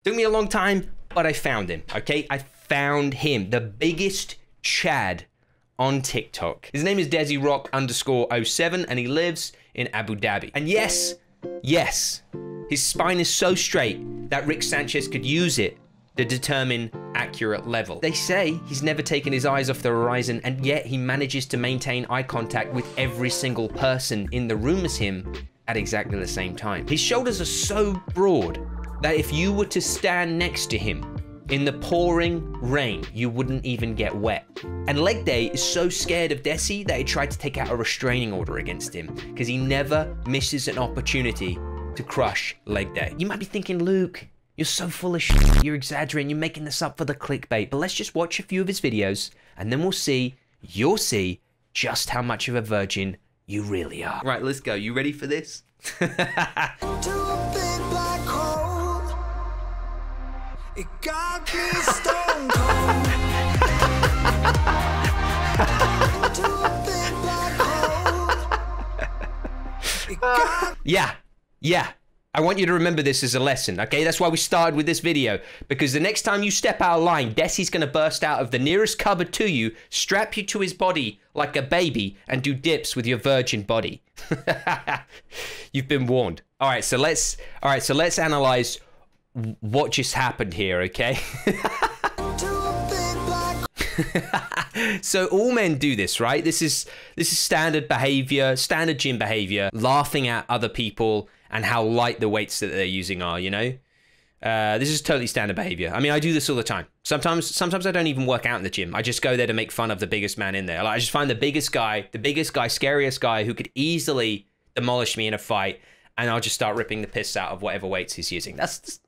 Took me a long time, but I found him, okay? I found him, the biggest Chad on TikTok. His name is Desi Rock _07, and he lives in Abu Dhabi. And yes, his spine is so straight that Rick Sanchez could use it to determine accurate level. They say he's never taken his eyes off the horizon, and yet he manages to maintain eye contact with every single person in the room as him at exactly the same time. His shoulders are so broad that if you were to stand next to him in the pouring rain, you wouldn't even get wet. And Leg Day is so scared of Desi that he tried to take out a restraining order against him because he never misses an opportunity to crush Leg Day. You might be thinking, Luke, you're so full of shit, you're exaggerating, you're making this up for the clickbait. But let's just watch a few of his videos and then you'll see just how much of a virgin you really are. Right, let's go. You ready for this? It got me stone cold. Yeah. I want you to remember this as a lesson, okay? That's why we started with this video, because the next time you step out of line, Desi's gonna burst out of the nearest cupboard to you, strap you to his body like a baby, and do dips with your virgin body. You've been warned. All right, so let's analyze what just happened here, okay? So all men do this, right? This is standard behavior, standard gym behavior, laughing at other people and how light the weights that they're using are, you know? This is totally standard behavior. I mean, I do this all the time. Sometimes I don't even work out in the gym. I just go there to make fun of the biggest man in there. Like, I just find the biggest guy, scariest guy who could easily demolish me in a fight, and I'll just start ripping the piss out of whatever weights he's using. That's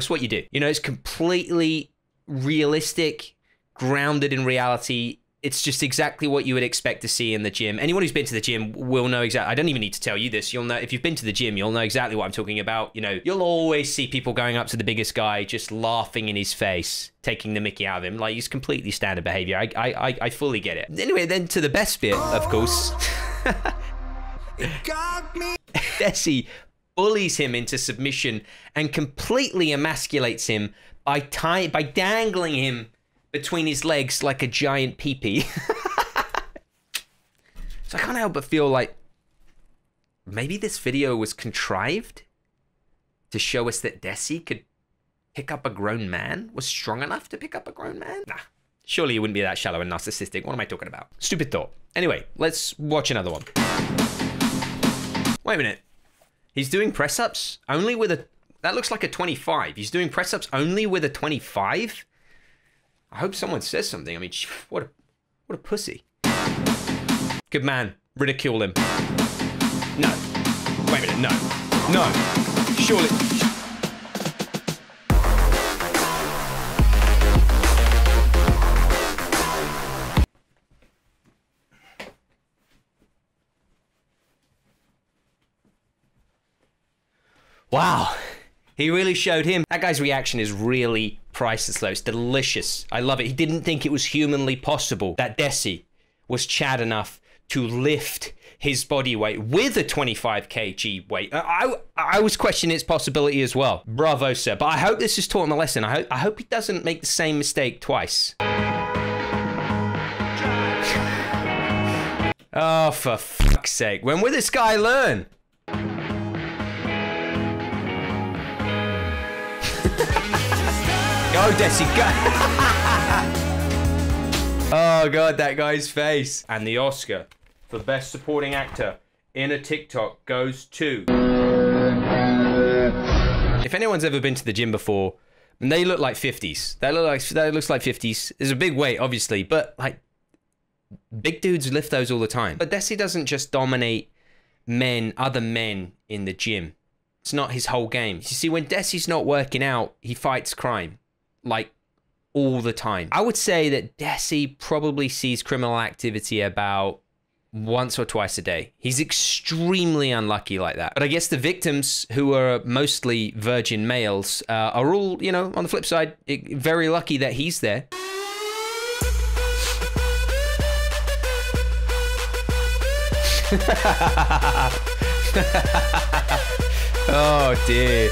what you do. You know, it's completely realistic, grounded in reality. It's just exactly what you would expect to see in the gym. Anyone who's been to the gym will know exactly. I don't even need to tell you this. You'll know, if you've been to the gym, you'll know exactly what I'm talking about. You know, you'll always see people going up to the biggest guy, just laughing in his face, taking the mickey out of him. Like, it's completely standard behavior. I fully get it. Anyway, then to the best bit, of course. It got me. Desi bullies him into submission and completely emasculates him by dangling him between his legs like a giant pee-pee. So I can't help but feel like maybe this video was contrived to show us that Desi could pick up a grown man, was strong enough to pick up a grown man. Nah, surely he wouldn't be that shallow and narcissistic. What am I talking about? Stupid thought. Anyway, let's watch another one. Wait a minute. He's doing press-ups only with a... That looks like a 25. He's doing press-ups only with a 25? I hope someone says something. I mean, what a pussy. Good man. Ridicule him. No. Wait a minute. No. No. Surely... Wow, he really showed him. That guy's reaction is really priceless though. It's delicious. I love it. He didn't think it was humanly possible that Desi was Chad enough to lift his body weight with a 25 kg weight. I was questioning its possibility as well. Bravo, sir. But I hope this has taught him a lesson. I hope he doesn't make the same mistake twice. Oh, for fuck's sake. When will this guy learn? Go, Desi, go! Oh, God, that guy's face. And the Oscar for Best Supporting Actor in a TikTok goes to... If anyone's ever been to the gym before, they look like 50s. That looks like 50s. There's a big weight, obviously, but, like, big dudes lift those all the time. But Desi doesn't just dominate other men in the gym. It's not his whole game. You see, when Desi's not working out, he fights crime. Like, all the time. I would say that Desi probably sees criminal activity about once or twice a day. He's extremely unlucky like that. But I guess the victims, who are mostly virgin males, are all, you know, on the flip side, very lucky that he's there. Oh, dear.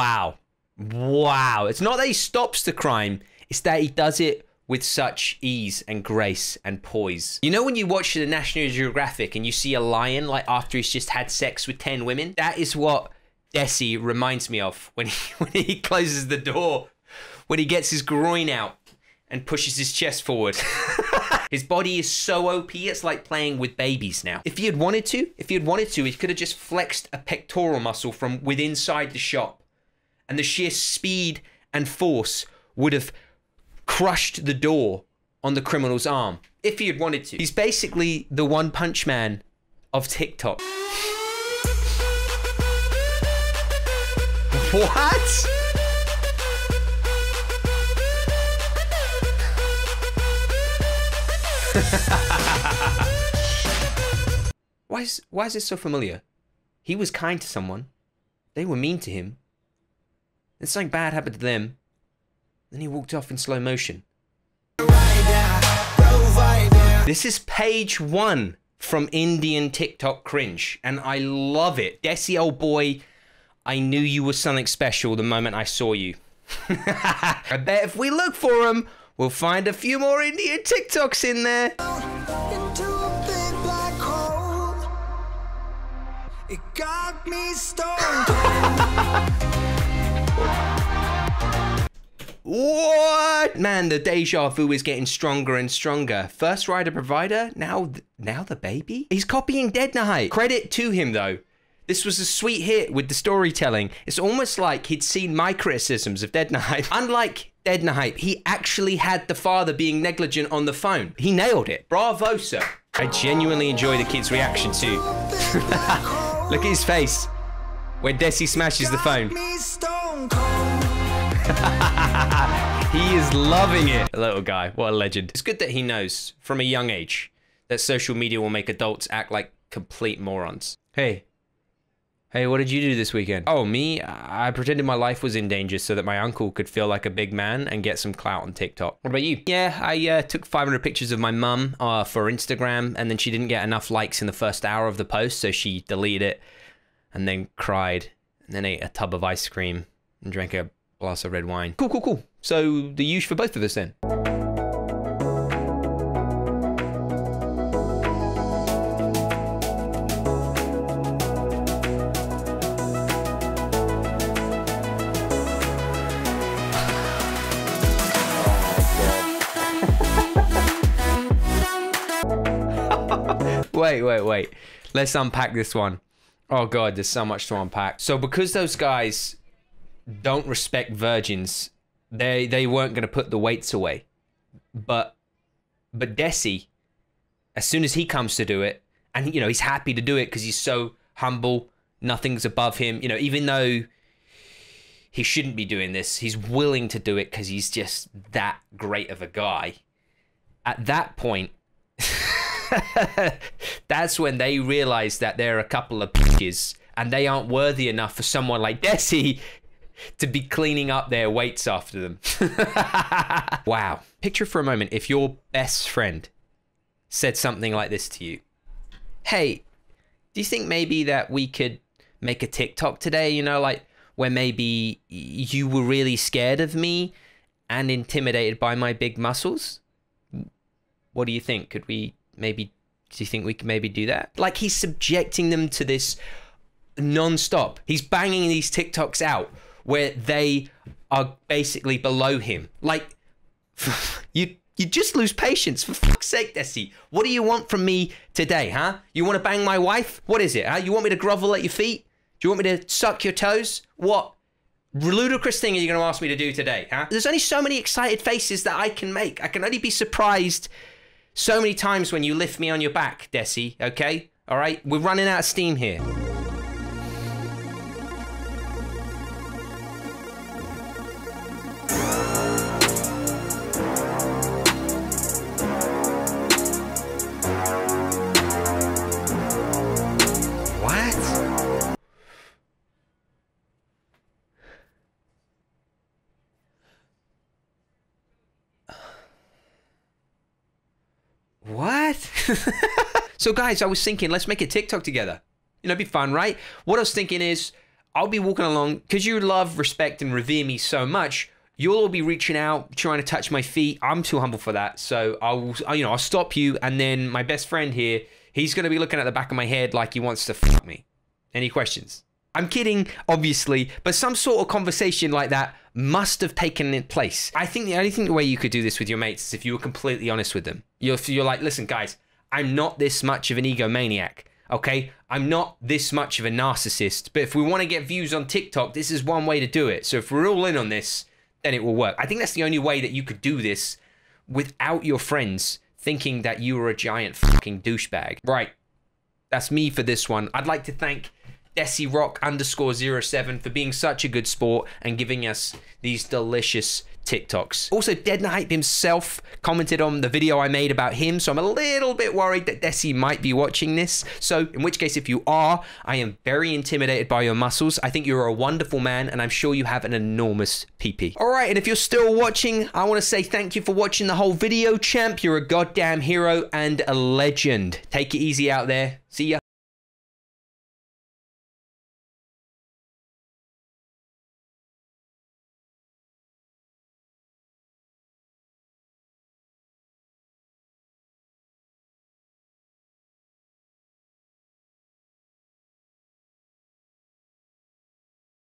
Wow. Wow. It's not that he stops the crime, it's that he does it with such ease and grace and poise. You know when you watch the National Geographic and you see a lion like after he's just had sex with 10 women? That is what Desi reminds me of when he closes the door, when he gets his groin out and pushes his chest forward. His body is so OP, it's like playing with babies now. If he had wanted to, he could have just flexed a pectoral muscle from within inside the shop, and the sheer speed and force would have crushed the door on the criminal's arm. If he had wanted to. He's basically the One Punch Man of TikTok. What? Why is this so familiar? He was kind to someone. They were mean to him. Then something bad happened to them. Then he walked off in slow motion. This is page 1 from Indian TikTok cringe, and I love it. Desi, old boy, I knew you were something special the moment I saw you. I bet if we look for them, we'll find a few more Indian TikToks in there. Into a big black hole. It got me stoned. What? Man, the deja vu is getting stronger and stronger. First rider provider, now the baby? He's copying Dead Night. Credit to him though. This was a sweet hit with the storytelling. It's almost like he'd seen my criticisms of Dead Night. Unlike Dead Night, he actually had the father being negligent on the phone. He nailed it. Bravo, sir. I genuinely enjoy the kid's reaction too. Look at his face when Desi smashes the phone. Me stone cold. He is loving it. The little guy, what a legend. It's good that he knows from a young age that social media will make adults act like complete morons. Hey, what did you do this weekend? Oh, me? I pretended my life was in danger so that my uncle could feel like a big man and get some clout on TikTok. What about you? Yeah, I took 500 pictures of my mum for Instagram, and then she didn't get enough likes in the first hour of the post, so she deleted it and then cried and then ate a tub of ice cream and drank a glass of red wine. Cool. So the use for both of us then. Wait. Let's unpack this one. Oh God, there's so much to unpack. So because those guys don't respect virgins, they weren't going to put the weights away. But Desi, as soon as he comes to do it, and you know, he's happy to do it because he's so humble, nothing's above him, you know, even though he shouldn't be doing this, he's willing to do it because he's just that great of a guy. At that point, that's when they realize that they're a couple of bitches and they aren't worthy enough for someone like Desi to be cleaning up their weights after them. Wow. Picture for a moment if your best friend said something like this to you. Hey, do you think maybe that we could make a TikTok today, you know, like where maybe you were really scared of me and intimidated by my big muscles? What do you think? Do you think we could maybe do that? Like, he's subjecting them to this non-stop. He's banging these TikToks out where they are basically below him. Like, you just lose patience. For fuck's sake, Desi. What do you want from me today, huh? You want to bang my wife? What is it, huh? You want me to grovel at your feet? Do you want me to suck your toes? What ludicrous thing are you going to ask me to do today, huh? There's only so many excited faces that I can make. I can only be surprised so many times when you lift me on your back, Desi, okay? All right? We're running out of steam here. What? So guys, I was thinking, let's make a TikTok together. You know, it'd be fun, right? What I was thinking is, I'll be walking along because you love, respect, and revere me so much. You'll all be reaching out, trying to touch my feet. I'm too humble for that. So I'll stop you. And then my best friend here, he's going to be looking at the back of my head like he wants to fuck me. Any questions? I'm kidding, obviously, but some sort of conversation like that must have taken place. I think the only way you could do this with your mates is if you were completely honest with them. You're like, listen, guys, I'm not this much of an egomaniac, okay? I'm not this much of a narcissist, but if we want to get views on TikTok, this is one way to do it. So if we're all in on this, then it will work. I think that's the only way that you could do this without your friends thinking that you were a giant fucking douchebag. Right, that's me for this one. I'd like to thank Desi Rock _07 for being such a good sport and giving us these delicious TikToks. Also, Dead Hype himself commented on the video I made about him, so I'm a little bit worried that Desi might be watching this. So, in which case, if you are, I am very intimidated by your muscles. I think you're a wonderful man, and I'm sure you have an enormous PP. All right, and if you're still watching, I want to say thank you for watching the whole video, champ. You're a goddamn hero and a legend. Take it easy out there. See ya.